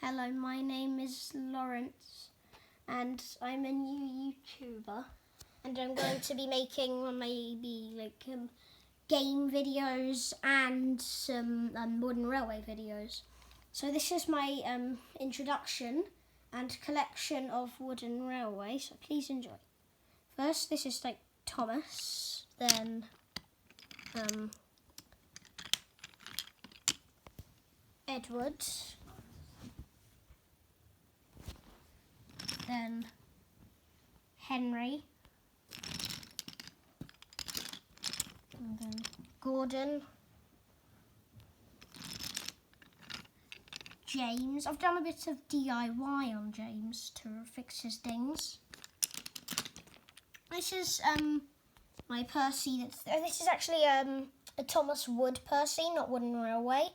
Hello, my name is Lawrence and I'm a new YouTuber and I'm going to be making maybe game videos and some wooden railway videos. So this is my introduction and collection of wooden railway, so please enjoy. First, this is Thomas, then Edward, then Henry, and then Gordon, James. I've done a bit of DIY on James to fix his things. This is my Percy. This is actually a Thomas Wood Percy, not Wooden Railway.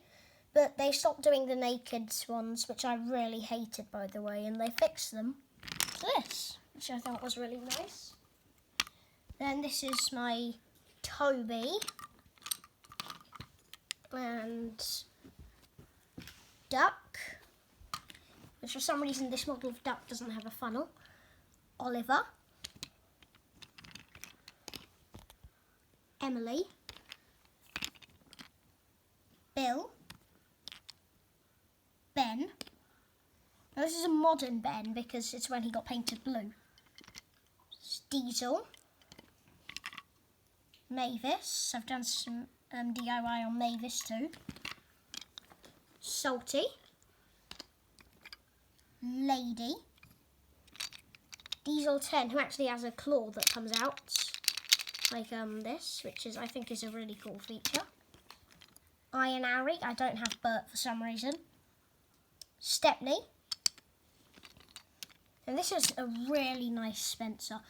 But they stopped doing the naked ones, which I really hated, by the way, and they fixed them to this, which I thought was really nice. Then this is my Toby and Duck, which for some reason this model of Duck doesn't have a funnel. Oliver, Emily, Bill, Ben. Now this is a modern Ben because it's when he got painted blue. Diesel, Mavis. I've done some DIY on Mavis too. Salty, Lady, Diesel 10, who actually has a claw that comes out like this, which I think is a really cool feature. Iron Harry. I don't have Bert for some reason. Stepney. And this is a really nice Spencer.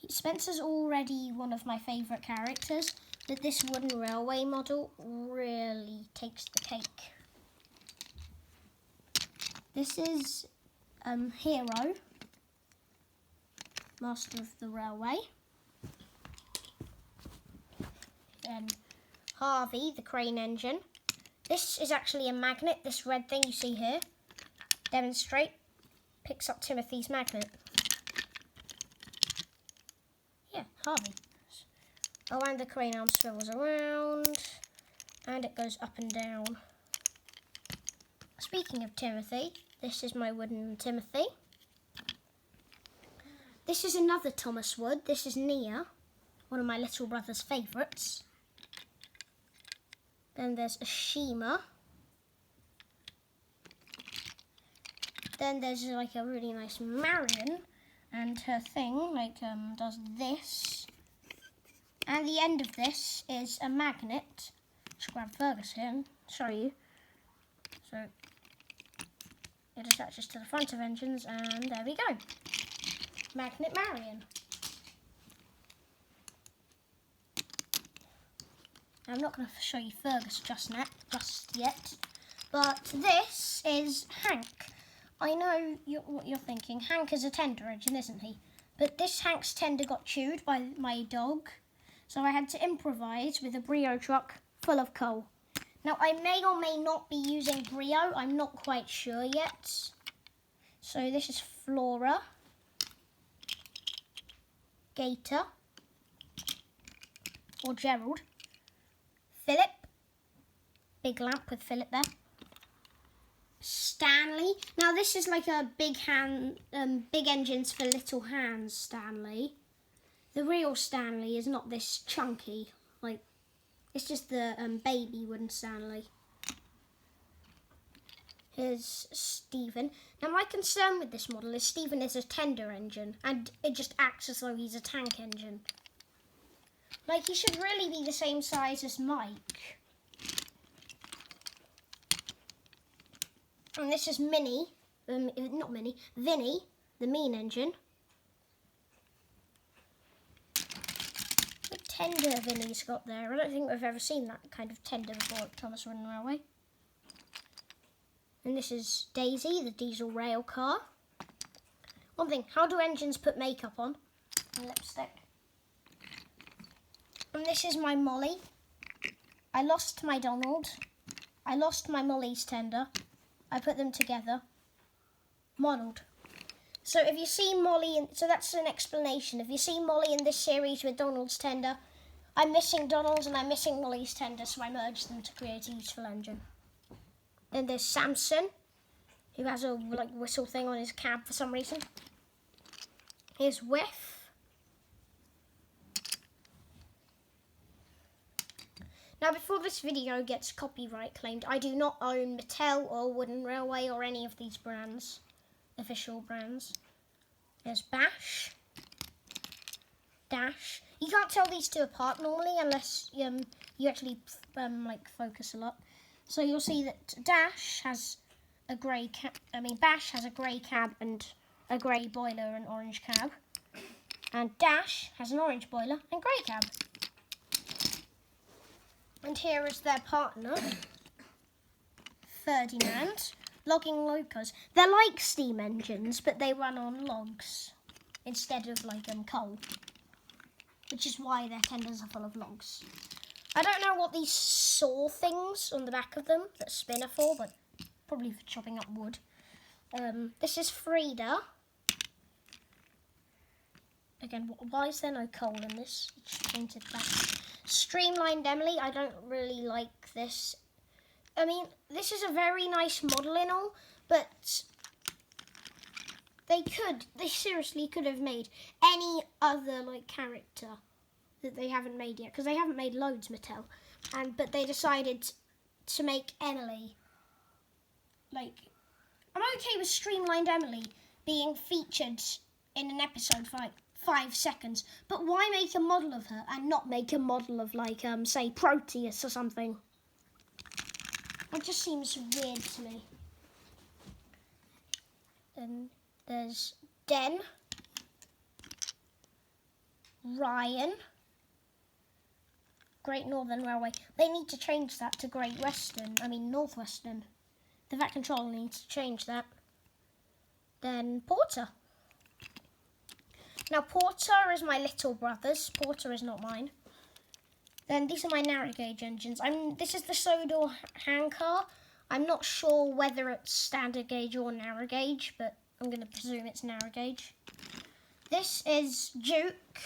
Spencer's already one of my favourite characters, but this wooden railway model really takes the cake. This is Hero, Master of the Railway. Then Harvey, the crane engine. This is actually a magnet, this red thing you see here. Demonstrate, picks up Timothy's magnet. Yeah, Harvey. Oh, and the crane arm swivels around, and it goes up and down. Speaking of Timothy, this is my wooden Timothy. This is another Thomas Wood. This is Nia, one of my little brother's favourites. Then there's Ashima. Then there's a really nice Marion, and her thing does this. And the end of this is a magnet. Just grab Fergus here and show you. So it attaches to the front of engines, and there we go. Magnet Marion. I'm not going to show you Fergus just yet, but this is Hank. I know what you're thinking. Hank is a tender engine, isn't he? But this Hank's tender got chewed by my dog, so I had to improvise with a Brio truck full of coal. Now, I may or may not be using Brio. I'm not quite sure yet. So this is Flora, Gator, or Gerald, Philip, big lamp with Philip there, Stanley. Now this is like a big engines for little hands Stanley. The real Stanley is not this chunky, it's just the baby wooden Stanley. Here's Stephen. Now my concern with this model is Stephen is a tender engine and it just acts as though he's a tank engine. He should really be the same size as Mike. And this is Vinny, the mean engine. What tender Vinny's got there. I don't think we've ever seen that kind of tender before at Thomas Wooden Railway. And this is Daisy, the diesel rail car. One thing, how do engines put makeup on? And lipstick. And this is my Molly. I lost my Donald. I lost my Molly's tender. I put them together. modelled. So if you see Molly, so that's an explanation. If you see Molly in this series with Donald's tender, I'm missing Donald's and I'm missing Molly's tender, so I merged them to create a useful engine. Then there's Samson, who has a whistle thing on his cab for some reason. Here's Whiff. Now, before this video gets copyright claimed, I do not own Mattel or Wooden Railway or any of these brands, official brands. There's Bash, Dash. You can't tell these two apart normally unless you actually focus a lot. So you'll see that Bash has a grey cab and a grey boiler and orange cab, and Dash has an orange boiler and grey cab. And here is their partner, Ferdinand, logging locos. They're like steam engines, but they run on logs instead of coal, which is why their tenders are full of logs. I don't know what these saw things on the back of them that spin are for, but probably for chopping up wood. This is Frida. Again, why is there no coal in this? It's painted black. Streamlined Emily, I don't really like this. I mean, this is a very nice model and all, but they seriously could have made any other character that they haven't made yet, because they haven't made loads, Mattel, but they decided to make Emily. I'm okay with Streamlined Emily being featured in an episode for 5 seconds, but why make a model of her and not make a model of say Proteus or something? It just seems weird to me. Then there's Den, Ryan, Great Northern Railway. They need to change that to Northwestern. The VAT Control needs to change that. Then Porter. Now, Porter is my little brother's. Porter is not mine. Then these are my narrow gauge engines. This is the Sodor hand car. I'm not sure whether it's standard gauge or narrow gauge, but I'm going to presume it's narrow gauge. This is Duke,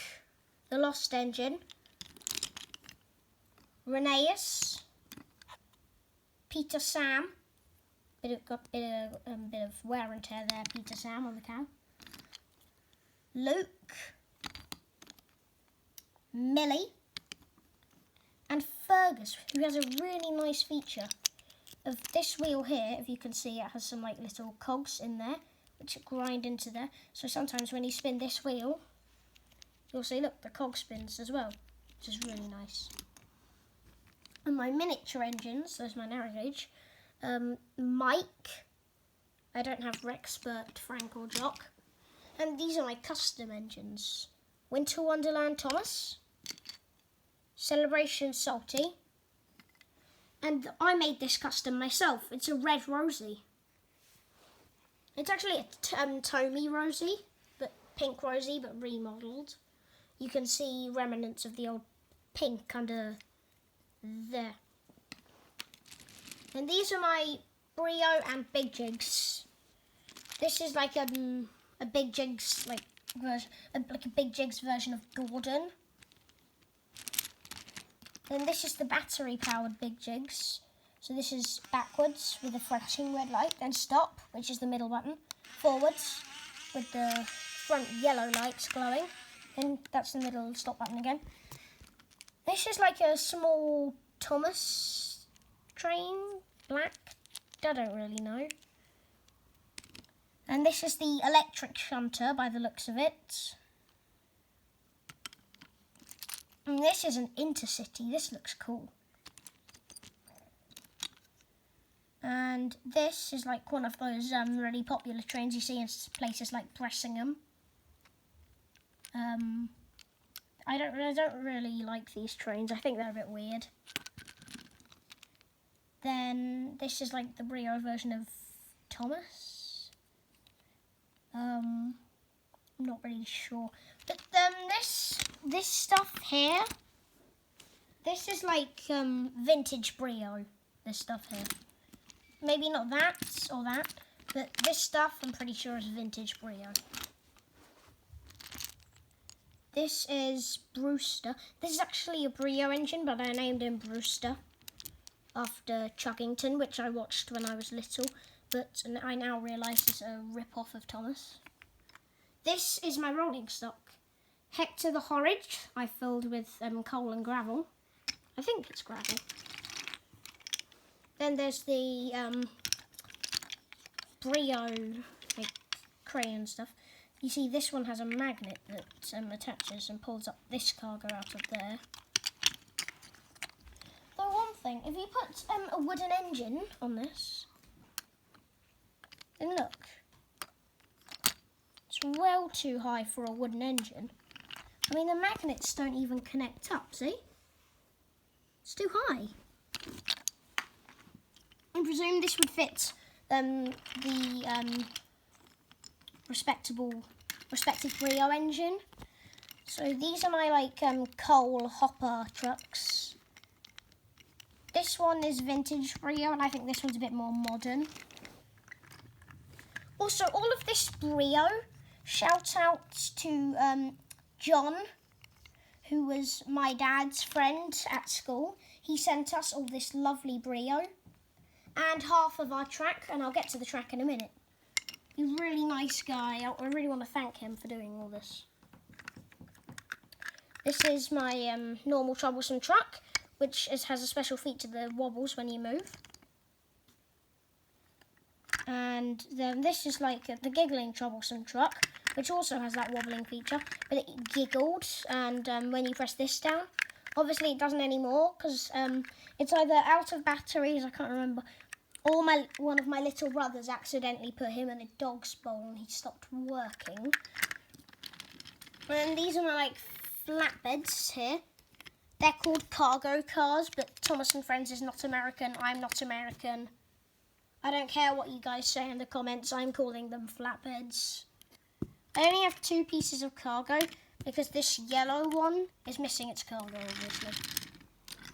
the Lost engine. Rheneas. Peter Sam. Bit of wear and tear there, Peter Sam on the cow. Luke, Millie, and Fergus, who has a really nice feature of this wheel here. If you can see, it has some little cogs in there, which grind into there. So sometimes when you spin this wheel, you'll see, look, the cog spins as well, which is really nice. And my miniature engines, there's my narrow gauge. Mike, I don't have Rexpert, Frank or Jock. And these are my custom engines. Winter Wonderland Thomas, Celebration Salty, and I made this custom myself. It's a red Rosie. It's actually a Tommy Rosie, but pink Rosie, but remodelled. You can see remnants of the old pink under there. And these are my Brio and Big Jigs. This is a Big Jigs version, a Big Jigs version of Gordon. Then this is the battery-powered Big Jigs. So this is backwards with a flashing red light. Then stop, which is the middle button. Forwards with the front yellow lights glowing. Then that's the middle stop button again. This is a small Thomas train, black. I don't really know. And this is the electric shunter by the looks of it. And this is an Intercity. This looks cool. And this is one of those really popular trains you see in places like Pressingham. I don't really like these trains. I think they're a bit weird. Then this is the Brio version of Thomas. I'm not really sure. But this stuff here, this is vintage Brio, this stuff here. Maybe not that or that, But this stuff, I'm pretty sure, is vintage Brio. This is Brewster. This is actually a Brio engine, but I named him Brewster after Chuggington, which I watched when I was little, but I now realise it's a rip-off of Thomas. This is my rolling stock. Hector the Horrid, I filled with coal and gravel. I think it's gravel. Then there's the Brio, like crayon stuff. You see, this one has a magnet that attaches and pulls up this cargo out of there. Though one thing, if you put a wooden engine on this, then look, it's well too high for a wooden engine. I mean, the magnets don't even connect up, see? It's too high. I presume this would fit the respective Brio engine. So these are my coal hopper trucks. This one is vintage Brio, and I think this one's a bit more modern. Also, all of this Brio, shout out to John, who was my dad's friend at school. He sent us all this lovely Brio and half of our track, and I'll get to the track in a minute. He's a really nice guy. I really want to thank him for doing all this. This is my normal troublesome truck, which has a special feature that wobbles when you move. And then this is like the giggling troublesome truck, which also has that wobbling feature, but it giggled, and when you press this down, obviously it doesn't anymore, because it's either out of batteries, I can't remember, or one of my little brothers accidentally put him in a dog's bowl and he stopped working. And these are my flatbeds here. They're called cargo cars, but Thomas and Friends is not American, I'm not American. I don't care what you guys say in the comments, I'm calling them flatbeds. I only have 2 pieces of cargo because this yellow one is missing its cargo, obviously.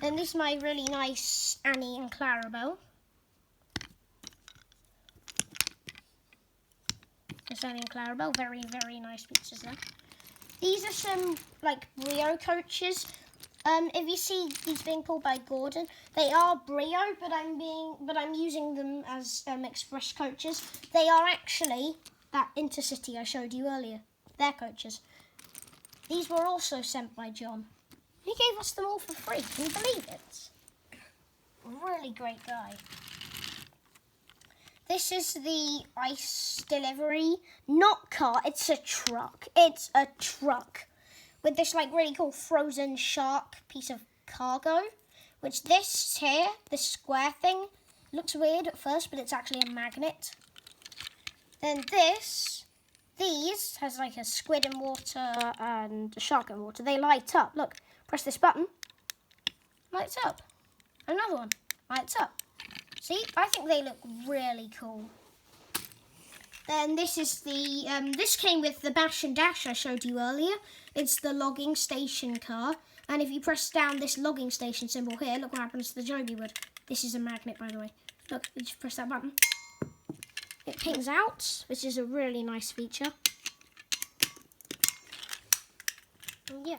Then this is my really nice Annie and Clarabelle. This Annie and Clarabelle, very, very nice pieces there. These are some Brio coaches. If you see these being pulled by Gordon, they are Brio, but I'm using them as express coaches. They are actually that Intercity I showed you earlier. They're coaches. These were also sent by John. He gave us them all for free. Can you believe it? Really great guy. This is the ice delivery, not car, it's a truck. It's a truck with this really cool frozen shark piece of cargo, which this here, this square thing, looks weird at first, but it's actually a magnet. Then these has a squid in water and a shark in water. They light up. Look, press this button, lights up. Another one, lights up. See, I think they look really cool. Then this is the, this came with the Bash and Dash I showed you earlier. It's the logging station car. And if you press down this logging station symbol here, look what happens to the Joby wood. This is a magnet, by the way. Look, you just press that button. It pings out, which is a really nice feature. And yeah,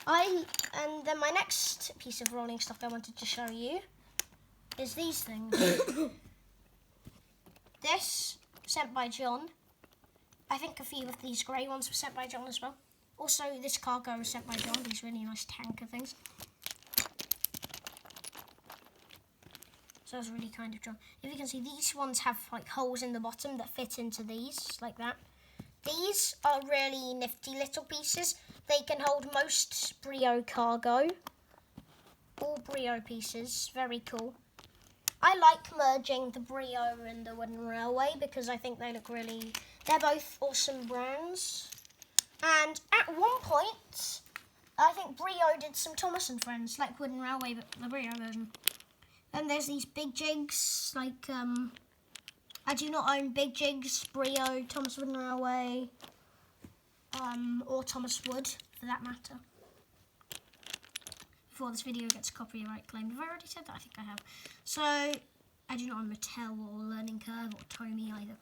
and then my next piece of rolling stock I wanted to show you is these things. This, sent by John. I think a few of these grey ones were sent by John as well. Also, this cargo was sent by John, these really nice tanker things. So that's really kind of John. If you can see, these ones have holes in the bottom that fit into these, like that. These are really nifty little pieces. They can hold most Brio cargo. All Brio pieces, very cool. I like merging the Brio and the Wooden Railway because I think they look really... They're both awesome brands. And at one point, I think Brio did some Thomas and Friends, like Wooden Railway, but the Brio version. And there's these big jigs, I do not own big jigs, Brio, Thomas Wooden Railway, or Thomas Wood, for that matter. Before this video gets copyright claimed. Have I already said that? I think I have. So, I do not own Mattel or Learning Curve or Tomy either.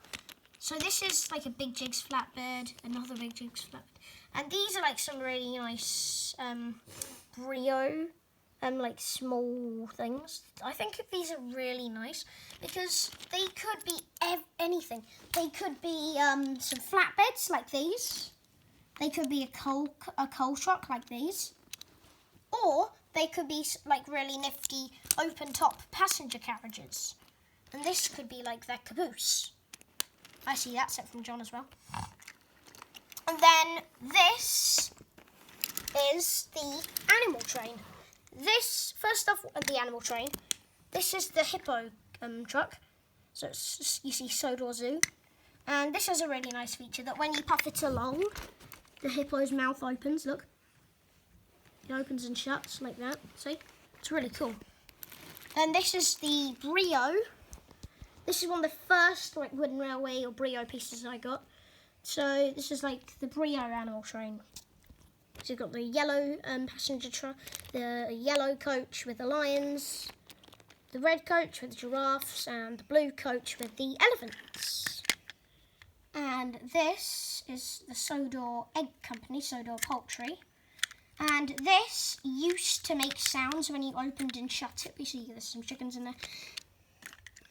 So this is like a Big Jigs flatbed, another Big Jigs flatbed. And these are like some really nice Brio, like small things. I think these are really nice because they could be anything. They could be some flatbeds like these. They could be a coal truck like these. Or they could be like really nifty open top passenger carriages. And this could be like their caboose. I see that set from John as well. And then this is the animal train. This, first off, the animal train. This is the hippo truck. So it's, you see Sodor Zoo. And this has a really nice feature that when you puff it along, the hippo's mouth opens, look. It opens and shuts like that, see? It's really cool. And this is the Brio. This is one of the first like wooden railway or Brio pieces I got. So this is like the Brio animal train. So you've got the yellow passenger truck, the yellow coach with the lions, the red coach with the giraffes, and the blue coach with the elephants. And this is the Sodor Egg Company, Sodor Poultry. And this used to make sounds when you opened and shut it. You see there's some chickens in there.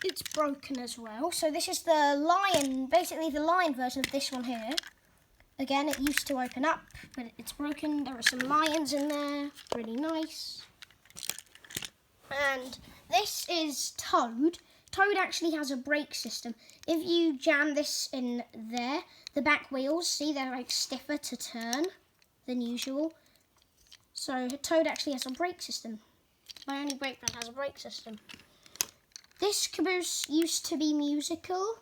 It's broken as well. So this is the lion, basically the lion version of this one here. Again, it used to open up, but it's broken. There are some lions in there, really nice. And this is Toad. Toad actually has a brake system. If you jam this in there, the back wheels, see, they're like stiffer to turn than usual. So Toad actually has a brake system. My only brake pad has a brake system. This caboose used to be musical,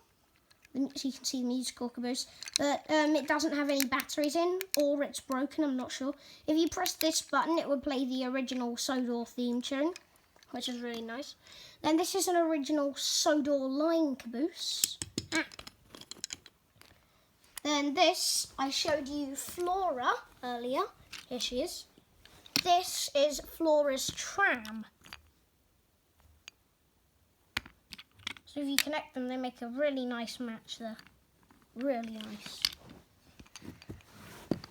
so you can see the musical caboose, but it doesn't have any batteries in, or it's broken, I'm not sure. If you press this button, it would play the original Sodor theme tune, which is really nice. Then this is an original Sodor line caboose. Then this, I showed you Flora earlier. Here she is. This is Flora's tram. So if you connect them, they make a really nice match there. Really nice.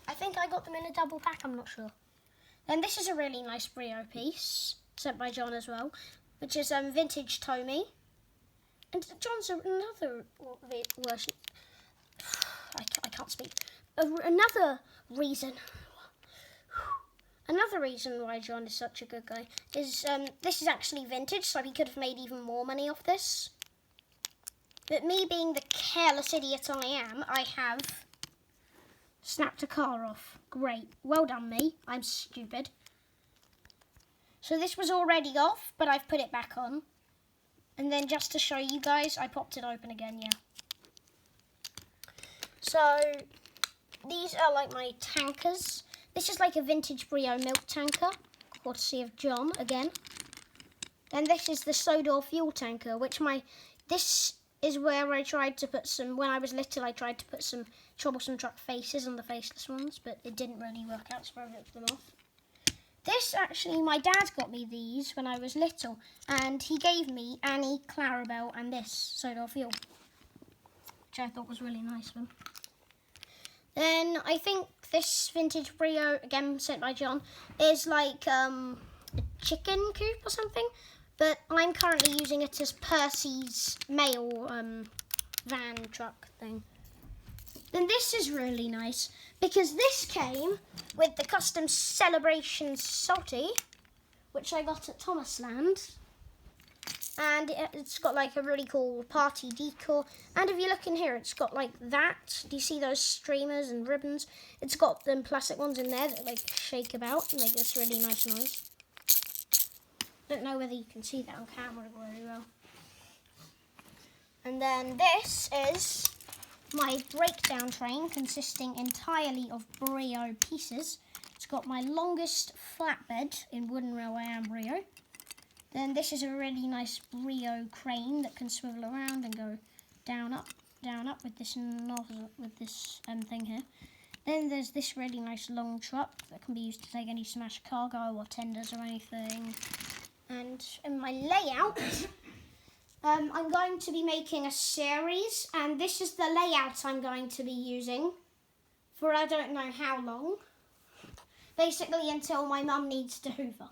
I think I got them in a double pack, I'm not sure. Then this is a really nice Brio piece, sent by John as well, which is vintage Tomy. And John's another version. I can't speak. Another reason why John is such a good guy is this is actually vintage, so he could have made even more money off this. But me being the careless idiot I am, I have snapped a car off. Great. Well done, me. I'm stupid. So this was already off, but I've put it back on. And then just to show you guys, I popped it open again, yeah. So these are like my tankers. This is like a vintage Brio milk tanker, courtesy of John again. Then this is the Sodor fuel tanker, which this is where I tried to put some, when I was little, I tried to put some troublesome truck faces on the faceless ones, but it didn't really work out, so I ripped them off. This actually, my dad got me these when I was little, and he gave me Annie, Clarabelle, and this Sodor fuel, which I thought was really nice one. Then I think this vintage Brio, again sent by John, is like a chicken coop or something. But I'm currently using it as Percy's mail van truck thing. Then this is really nice because this came with the custom Celebration Salty, which I got at Thomasland. And it's got like a really cool party decor. And if you look in here, it's got like that. Do you see those streamers and ribbons? It's got them plastic ones in there that like shake about and make this really nice noise. Don't know whether you can see that on camera very well. And then this is my breakdown train consisting entirely of Brio pieces. It's got my longest flatbed in wooden railway and Brio. Then this is a really nice Brio crane that can swivel around and go down up with this nozzle, with this thing here. Then there's this really nice long truck that can be used to take any smashed cargo or tenders or anything. And in my layout, I'm going to be making a series, and this is the layout I'm going to be using for I don't know how long. Basically until my mum needs to hoover.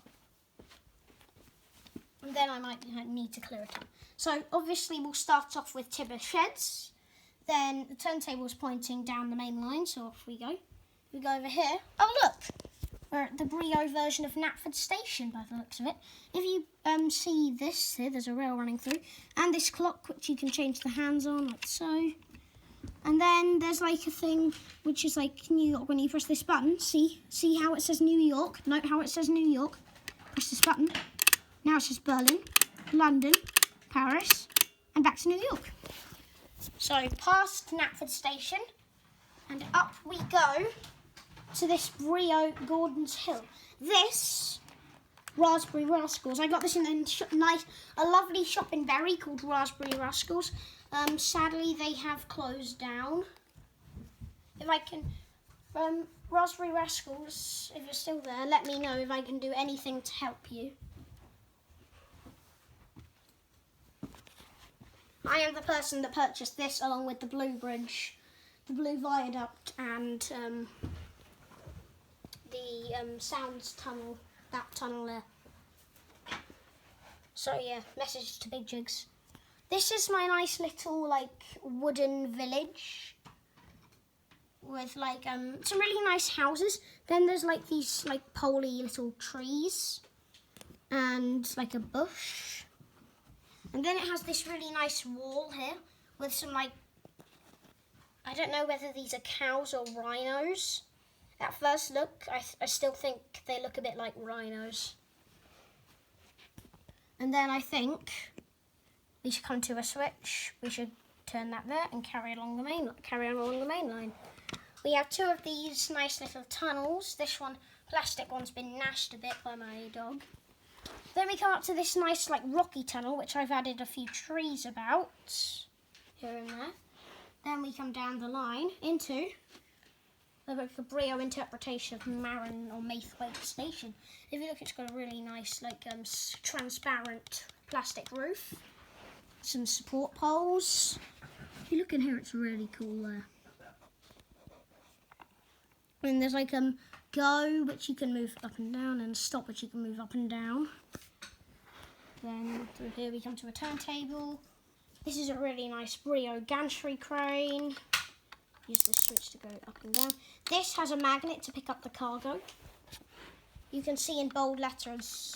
And then I might need to clear it up. So obviously we'll start off with Tibber Sheds. Then the turntable's pointing down the main line, so off we go. We go over here. Oh look! We're at the Brio version of Knapford Station by the looks of it. If you see this here, there's a rail running through. And this clock which you can change the hands on, like so. And then there's like a thing which is like New York. When you press this button, see how it says New York? Note how it says New York. Press this button. Now it says Berlin, London, Paris, and back to New York. So past Knapford Station, and up we go to this Brio Gordon's Hill. This Raspberry Rascals. I got this in a lovely shop in Bury called Raspberry Rascals. Sadly, they have closed down. If I can, Raspberry Rascals, if you're still there, let me know if I can do anything to help you. I am the person that purchased this along with the Blue Bridge, the Blue Viaduct, and the Sounds Tunnel, that tunnel there. So yeah, message to Big Jigs. This is my nice little like wooden village with like some really nice houses. Then there's like these like poly little trees and like a bush. And then it has this really nice wall here with some like, I don't know whether these are cows or rhinos. At first look, I still think they look a bit like rhinos. And then I think we should come to a switch. We should turn that there and carry on along the main line. We have two of these nice little tunnels. This one, plastic one's been gnashed a bit by my dog. Then we come up to this nice like rocky tunnel, which I've added a few trees about here and there. Then we come down the line into the Brio interpretation of Maron or Maithwaite Station. If you look, it's got a really nice like transparent plastic roof. Some support poles. If you look in here, it's really cool there. And there's like go, which you can move up and down, and stop, which you can move up and down. Then through here we come to a turntable. This is a really nice Brio gantry crane. Use this switch to go up and down. This has a magnet to pick up the cargo. You can see in bold letters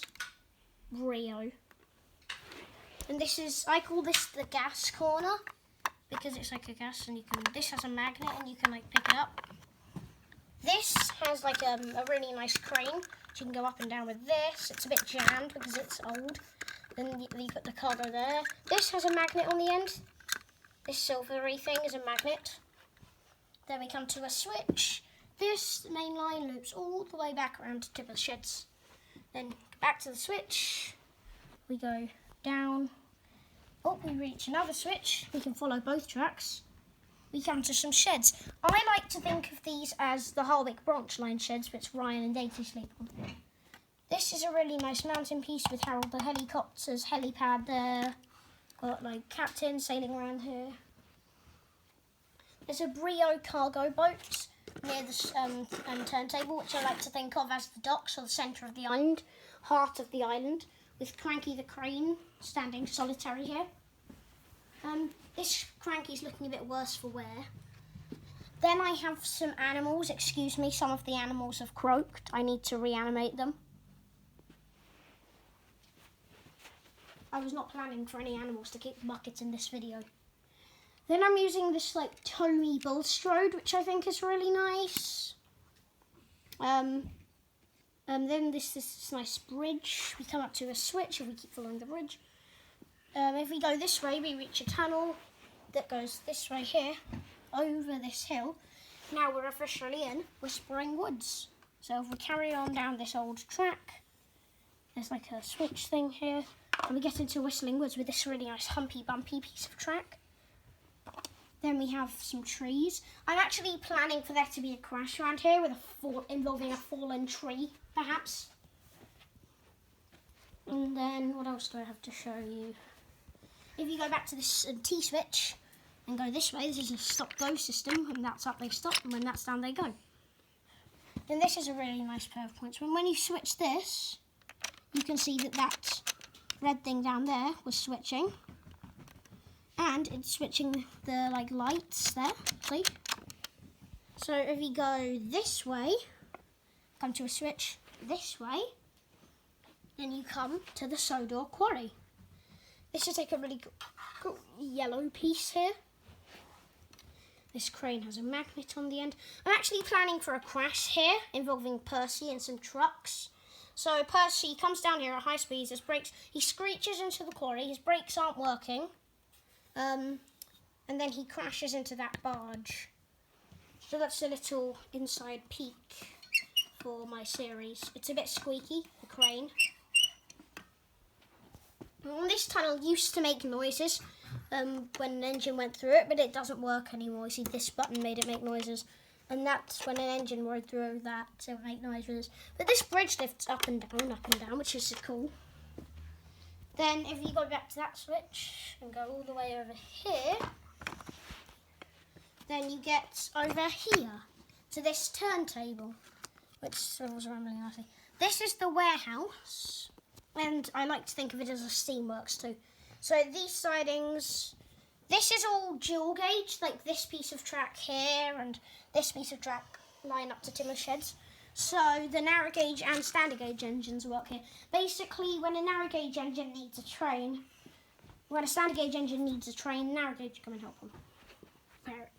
Brio. And this is, I call this the gas corner because it's like a gas, and this has a magnet and you can like pick it up. This has like a really nice crane, so you can go up and down with this. It's a bit jammed because it's old. Then you put the cargo there. This has a magnet on the end. This silvery thing is a magnet. Then we come to a switch. This main line loops all the way back around to Tibber Sheds. Then back to the switch. We go down. Oh, we reach another switch. We can follow both tracks. We come to some sheds. I like to think of these as the Harwick branch line sheds, which Ryan and Daisy sleep on. This is a really nice mountain piece with Harold the helicopter's helipad there. Got like captains sailing around here. There's a Brio cargo boat near the turntable, which I like to think of as the docks or the centre of the island, heart of the island, with Cranky the crane standing solitary here. This Cranky's looking a bit worse for wear. Then I have some animals. Excuse me, some of the animals have croaked. I need to reanimate them. I was not planning for any animals to kick buckets in this video. Then I'm using this like Tommy Bulstrode, which I think is really nice. Then this nice bridge. We come up to a switch if we keep following the bridge. If we go this way, we reach a tunnel that goes this way here, over this hill. Now we're officially in Whispering Woods. So if we carry on down this old track, there's like a switch thing here, and we get into Whistling Woods with this really nice humpy bumpy piece of track. Then we have some trees. I'm actually planning for there to be a crash around here with involving a fallen tree, perhaps. And then what else do I have to show you? if you go back to this T-switch and go this way, this is a stop-go system. When that's up, they stop, and when that's down, they go. Then this is a really nice pair of points. When you switch this, you can see that red thing down there was switching. And it's switching the lights there, see? So if you go this way, come to a switch this way, then you come to the Sodor Quarry. This is like a really cool yellow piece here. This crane has a magnet on the end. I'm actually planning for a crash here involving Percy and some trucks. So Percy comes down here at high speeds, his brakes, he screeches into the quarry, his brakes aren't working, and then he crashes into that barge. So that's a little inside peek for my series. It's a bit squeaky, the crane. And this tunnel used to make noises when an engine went through it, but it doesn't work anymore. You see, this button made it make noises, and that's when an engine rode through that, so it would make noises. But this bridge lifts up and down, which is cool. Then if you go back to that switch and go all the way over here, then you get over here to this turntable, which swivels around really nicely. This is the warehouse, and I like to think of it as a steamworks too. So these sidings, this is all dual gauge, like this piece of track here and this piece of track line up to timber sheds. So the narrow gauge and standard gauge engines work here. Basically, when a narrow gauge engine needs a train, when a standard gauge engine needs a train, narrow gauge come and help them. Repair it.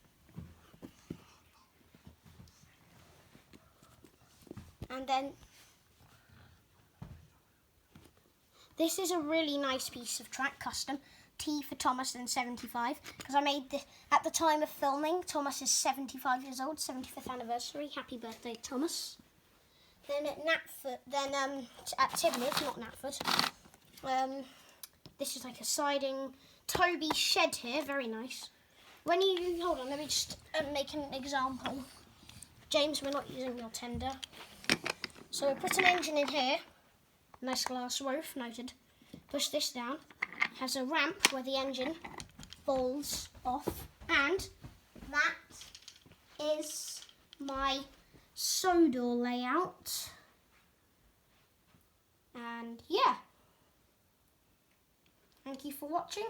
And then this is a really nice piece of track, custom. T for Thomas and 75, because I made this at the time of filming. Thomas is 75 years old, 75th anniversary. Happy birthday, Thomas. Then at Knapford, at Tiverton, not Knapford. This is like a siding Toby shed here, very nice. When you hold on, let me just make an example. James, we're not using your tender. So we put an engine in here. Nice glass roof, noted. Push this down. It has a ramp where the engine falls off. And that is my Sodor layout. And yeah. Thank you for watching.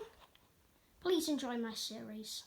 Please enjoy my series.